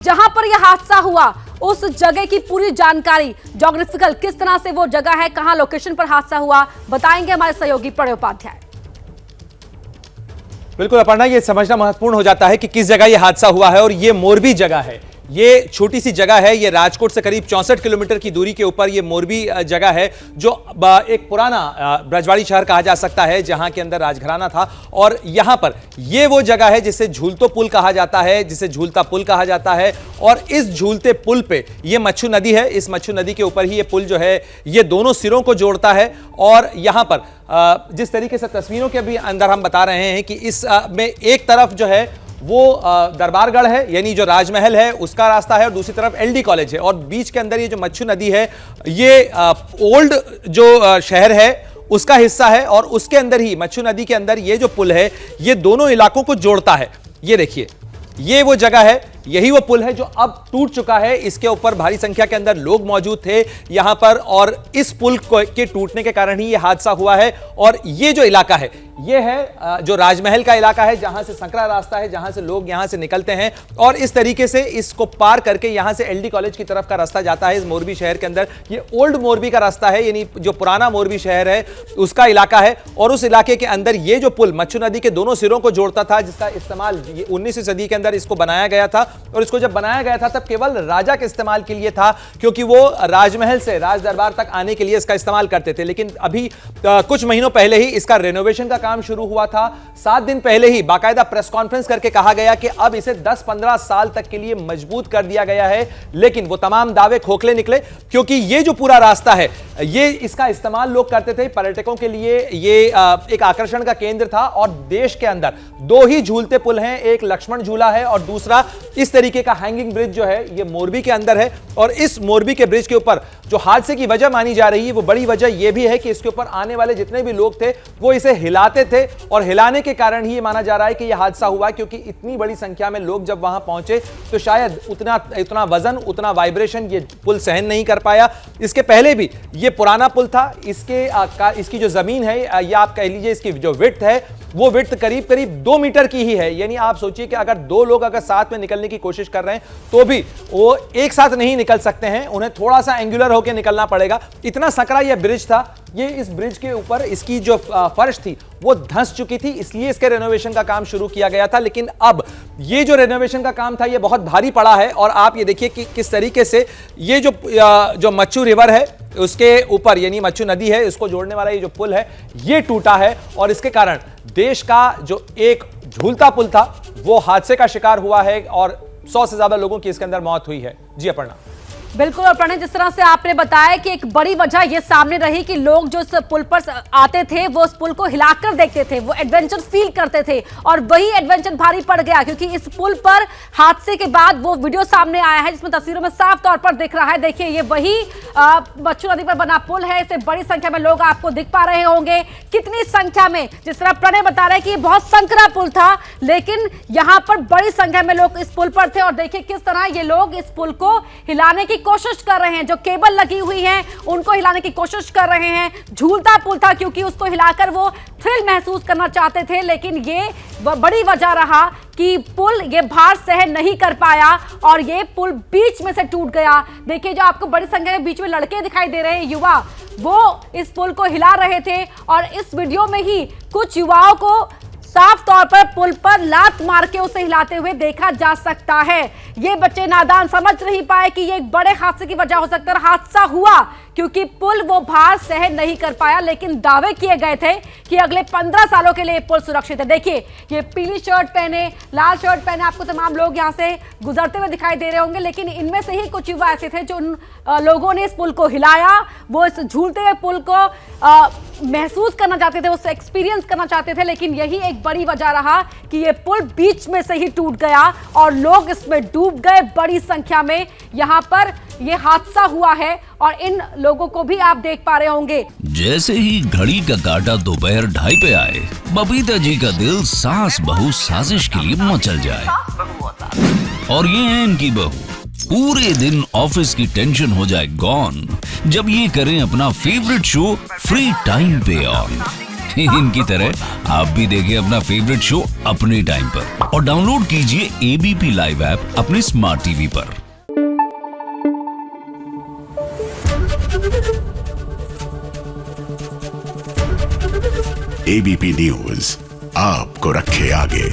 जहां पर यह हादसा हुआ उस जगह की पूरी जानकारी, ज्योग्राफिकल किस तरह से वो जगह है, कहां लोकेशन पर हादसा हुआ, बताएंगे हमारे सहयोगी प्रणय उपाध्याय। बिल्कुल अपर्णा, ये समझना महत्वपूर्ण हो जाता है कि किस जगह ये हादसा हुआ है और ये मोरबी जगह है। ये छोटी सी जगह है, ये राजकोट से करीब 64 किलोमीटर की दूरी के ऊपर ये मोरबी जगह है, जो एक पुराना ब्रजवाड़ी शहर कहा जा सकता है, जहां के अंदर राजघराना था। और यहां पर ये वो जगह है जिसे झूलतो पुल कहा जाता है, जिसे झूलता पुल कहा जाता है। और इस झूलते पुल पे ये मच्छू नदी है, इस मच्छू नदी के ऊपर ही ये पुल जो है ये दोनों सिरों को जोड़ता है। और यहां पर जिस तरीके से तस्वीरों के भी अंदर हम बता रहे हैं कि इस में एक तरफ जो है वो दरबारगढ़ है, यानी जो राजमहल है उसका रास्ता है, और दूसरी तरफ एलडी कॉलेज है, और बीच के अंदर ये जो मच्छू नदी है ये ओल्ड जो शहर है उसका हिस्सा है। और उसके अंदर ही मच्छू नदी के अंदर ये जो पुल है ये दोनों इलाकों को जोड़ता है। ये देखिए, ये वो जगह है, यही वो पुल है जो अब टूट चुका है। इसके ऊपर भारी संख्या के अंदर लोग मौजूद थे यहां पर, और इस पुल के टूटने के कारण ही ये हादसा हुआ है। और ये जो इलाका है ये है जो राजमहल का इलाका है, जहां से संकरा रास्ता है, जहां से लोग यहां से निकलते हैं, और इस तरीके से इसको पार करके यहां से एलडी कॉलेज की तरफ का रास्ता जाता है इस मोरबी शहर के अंदर। ये ओल्ड मोरबी का रास्ता है, यानी जो पुराना मोरबी शहर है उसका इलाका है। और उस इलाके के अंदर ये जो पुल मच्छू नदी के दोनों सिरों को जोड़ता था, जिसका इस्तेमाल 19वीं सदी के अंदर इसको बनाया गया था। और इसको जब बनाया गया था तब केवल राजा के इस्तेमाल के लिए था, क्योंकि वो राजमहल से राज दरबार तक आने के लिए इसका इस्तेमाल करते थे। लेकिन अभी कुछ महीनों पहले ही इसका रेनोवेशन का काम शुरू हुआ था। 7 दिन पहले ही बाकायदा प्रेस कॉन्फ्रेंस करके कहा गया कि अब इसे 10-15 साल तक के लिए मजबूत कर दिया गया है। लेकिन वो तमाम दावे खोखले निकले, क्योंकि ये जो पूरा रास्ता है ये इसका इस्तेमाल लोग करते थे पर्यटकों के लिए। ये एक आकर्षण का केंद्र था। और देश के अंदर 2 ही झूलते पुल हैं, एक लक्ष्मण झूला है और दूसरा इस तरीके का हैंगिंग ब्रिज जो है ये मोरबी के अंदर है। और इस मोरबी के ब्रिज के ऊपर जो हादसे की वजह मानी जा रही है वो बड़ी वजह यह भी है कि इसके ऊपर आने वाले जितने भी लोग थे वो इसे हिलाते थे, और हिलाने के कारण ही ये माना जा रहा है कि यह हादसा हुआ, क्योंकि इतनी बड़ी संख्या में लोग जब वहां पहुंचे तो शायद उतना वजन, उतना वाइब्रेशन ये पुल सहन नहीं कर पाया। इसके पहले भी ये पुराना पुल था, इसकी जो जमीन है या आप कह लीजिए इसकी जो विड्थ है वो विड्थ करीब 2 मीटर की ही है। यानी आप सोचिए कि अगर 2 लोग अगर साथ में निकलने की कोशिश कर रहे हैं तो भी वो एक साथ नहीं निकल सकते हैं, उन्हें थोड़ा सा एंगुलर होकर निकलना पड़ेगा। इतना सकरा यह ब्रिज था। ये इस ब्रिज के ऊपर इसकी जो फर्श थी वो धंस चुकी थी, इसलिए इसके रेनोवेशन का काम शुरू किया गया था। लेकिन अब ये जो रेनोवेशन का काम था ये बहुत भारी पड़ा है। और आप ये देखिए कि किस तरीके से ये जो मच्छू रिवर है उसके ऊपर, यानी मच्छू नदी है, इसको जोड़ने वाला ये जो पुल है ये टूटा है। और इसके कारण देश का जो एक झूलता पुल था वो हादसे का शिकार हुआ है, और 100 से ज्यादा लोगों की इसके अंदर मौत हुई है। जी अपर्णा। बिल्कुल, और प्रणय, जिस तरह से आपने बताया कि एक बड़ी वजह यह सामने रही कि लोग जो इस पुल पर आते थे वो उस पुल को हिलाकर देखते थे, वो एडवेंचर फील करते थे, और वही एडवेंचर भारी पड़ गया, क्योंकि इस पुल पर हादसे के बाद वो वीडियो सामने आया है जिसमें तस्वीरों में साफ तौर पर दिख रहा है। देखिए, ये वही मच्छू नदी पर बना पुल है। इसे बड़ी संख्या में लोग आपको दिख पा रहे होंगे। कितनी संख्या में, जिस तरह प्रणय बता रहे हैं कि बहुत संकरा पुल था, लेकिन यहां पर बड़ी संख्या में लोग इस पुल पर थे। और देखिए किस तरह ये लोग इस पुल को हिलाने की कोशिश कर रहे हैं, जो केबल लगी हुई है उनको हिलाने की कोशिश कर रहे हैं। झूलता पुल था क्योंकि उसको हिलाकर वो थ्रिल महसूस करना चाहते थे, लेकिन ये बड़ी वजह रहा कि पुल ये भार सहन नहीं कर पाया और ये पुल बीच में से टूट गया। देखिए, जो आपको बड़ी संख्या में बीच में लड़के दिखाई दे रहे हैं, युवा, वो इस पुल को हिला रहे थे। और इस वीडियो में ही कुछ युवाओं को साफ तौर पर पुल पर लात मार के उसे हिलाते हुए देखा जा सकता है। ये बच्चे नादान समझ नहीं पाए कि ये एक बड़े हादसे की वजह हो सकता है। हादसा हुआ क्योंकि पुल वो भार सहन नहीं कर पाया, लेकिन दावे किए गए थे कि अगले 15 सालों के लिए पुल सुरक्षित है। देखिए, ये पीली शर्ट पहने, लाल शर्ट पहने आपको तमाम लोग यहां से गुजरते हुए दिखाई दे रहे होंगे, लेकिन इनमें से ही कुछ युवा ऐसे थे जो उन लोगों ने इस पुल को हिलाया, वो इस झूलते हुए पुल को महसूस करना चाहते थे, उससे एक्सपीरियंस करना चाहते थे। लेकिन यही एक बड़ी वजह रहा कि ये पुल बीच में से ही टूट गया और लोग इसमें डूब गए। बड़ी संख्या में यहां पर ये हादसा हुआ है, और इन लोगों को भी आप देख पा रहे होंगे। जैसे ही घड़ी का काटा दोपहर 2:30 पे आए, बबीता जी का दिल सास बहू साजिश के लिए मचल जाए। और ये है इनकी बहू, पूरे दिन ऑफिस की टेंशन हो जाए गॉन जब ये करें अपना फेवरेट शो फ्री टाइम पे ऑन। इनकी तरह आप भी देखिए अपना फेवरेट शो अपने टाइम पर और डाउनलोड कीजिए एबीपी लाइव ऐप अपने स्मार्ट टीवी पर। एबीपी न्यूज आपको रखे आगे।